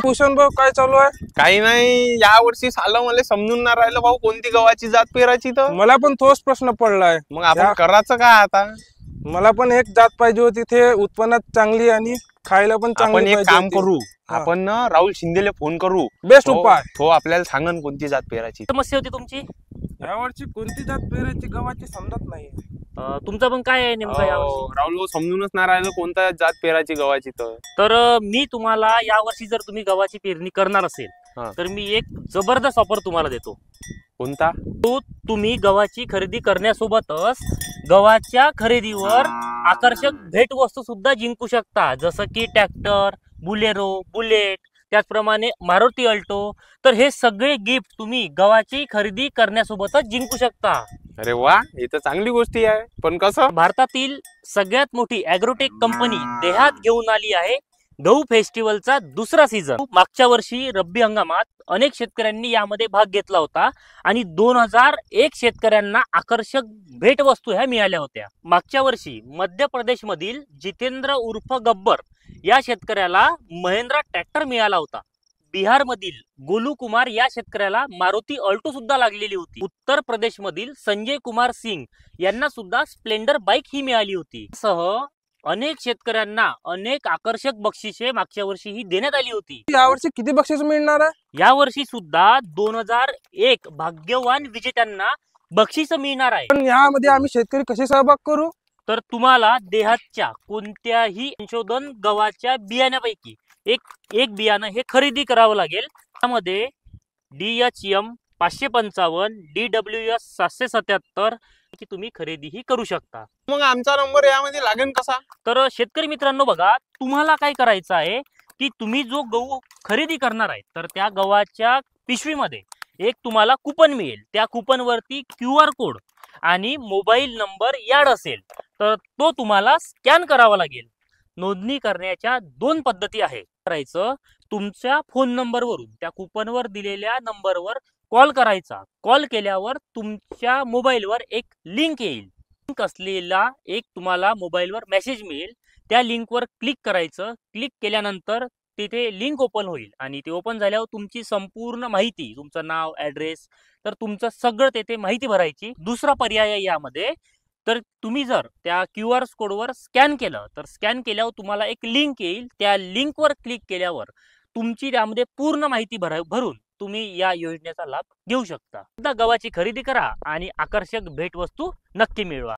भूषण भाऊ काय चालू आहे? काही नाही, या वर्षी सालं मला समजून नाही राहिलं भाऊ कोणती गव्हाची जात पेरायची. तर मला पण तोच प्रश्न पडलाय. मग आपण करायचं काय आता? मला पण एक जात पाहिजे होती, ते उत्पन्नात चांगली आणि खायला पण चांगली. आपण एक काम करू, हा. आपण ना राहुल शिंदेला फोन करू. बेस्ट उपाय. तो आपल्याला सांगन कोणती जात पेरायची. समस्या होती तुमची यावर्षी कोणती जात पेरायची गव्हाची समजत नाही. तुमचं पण काय आहे नेमकं यावर्षी? राहुल भाऊ समजूनच नाही राहिलं कोणता जात पेरायची गव्हाची. तर मी तुम्हाला यावर्षी जर तुम्ही गव्हाची पेरणी करणार असेल हा. तर मी एक जबरदस्त ऑफर तुम्हाला देतो. कोणता? तुम्ही गव्हाची खरेदी करण्यासोबतच गव्हाच्या खरेदीवर आकर्षक भेटवस्तू सुद्धा जिंकू शकता, जसं की ट्रॅक्टर, बुलेरो, बुलेट, त्याचप्रमाणे मारुती अल्टो. तर हे सगळे गिफ्ट तुम्ही गव्हाची खरेदी करण्यासोबतच जिंकू शकता. अरे वा, ही तर चांगली गोष्टी आहे. पण कसं? भारतातील सगळ्यात मोठी ॲग्रोटेक कंपनी देहात घेऊन आली आहे गहू फेस्टिवलचा दुसरा सीझन. मागच्या वर्षी रब्बी हंगामात अनेक शेतकऱ्यांनी यामध्ये भाग घेतला होता आणि 2001 शेतकऱ्यांना आकर्षक भेटवस्तू ह्या मिळाल्या होत्या. मागच्या वर्षी मध्य प्रदेश मधील जितेंद्र उर्फ गब्बर या शेतकऱ्याला महिंद्रा ट्रॅक्टर मिळाला होता. बिहार मधील गोलू कुमार या शेतकऱ्याला मारुती अल्टो सुद्धा लागलेली होती. उत्तर प्रदेश मधील संजय कुमार सिंग यांना सुद्धा स्प्लेंडर बाईक ही मिळाली होती. सह अनेक शेतकऱ्यांना अनेक आकर्षक बक्षिसे मागच्या वर्षी ही देण्यात आली होती. यावर्षी किती बक्षीस मिळणार आहे? यावर्षी सुद्धा 2001 भाग्यवान विजेत्यांना बक्षीस मिळणार आहे. पण यामध्ये आम्ही शेतकरी कसे सहभाग करू? तर तुम्हाला देहातच्या कोणत्याही संशोधन गव्हाच्या बियाण्यापैकी एक बियाणं हे खरेदी करावं लागेल. त्यामध्ये DHM 555, DWS 777 की तुम्ही खरेदीही करू शकता. मग आमचा नंबर यामध्ये लागेल कसा? तर शेतकरी मित्रांनो बघा, तुम्हाला काय करायचं आहे की तुम्ही जो गहू खरेदी करणार आहे तर त्या गव्हाच्या पिशवीमध्ये एक तुम्हाला कुपन मिळेल. त्या कुपनवरती QR कोड आणि मोबाईल नंबर याड असेल तर तो तुम्हाला स्कॅन करावा लागेल. नोंदणी करण्याच्या 2 पद्धती आहेत. करायचं, तुमच्या फोन नंबरवरून त्या कुपनवर दिलेल्या नंबरवर कॉल करायचा. कॉल केल्यावर तुमच्या मोबाईलवर एक लिंक येईल. लिंक असलेला एक तुम्हाला मोबाईलवर मेसेज मिळेल. त्या लिंकवर क्लिक करायचं. क्लिक केल्यानंतर तिथे लिंक ओपन होईल आणि ते ओपन झाल्यावर तुमची संपूर्ण माहिती, तुमचं नाव, ॲड्रेस, तर तुमचं सगळं तेथे माहिती भरायची. दुसरा पर्याय आहे यामध्ये, तर तुम्ही जर त्या QR कोडवर स्कॅन केलं तर स्कॅन केल्यावर तुम्हाला एक लिंक येईल. त्या लिंकवर क्लिक केल्यावर तुमची त्यामध्ये पूर्ण माहिती भरून तुम्ही या योजनेचा लाभ घेऊ शकता. गव्हाची खरेदी करा आणि आकर्षक भेटवस्तू नक्की मिळवा.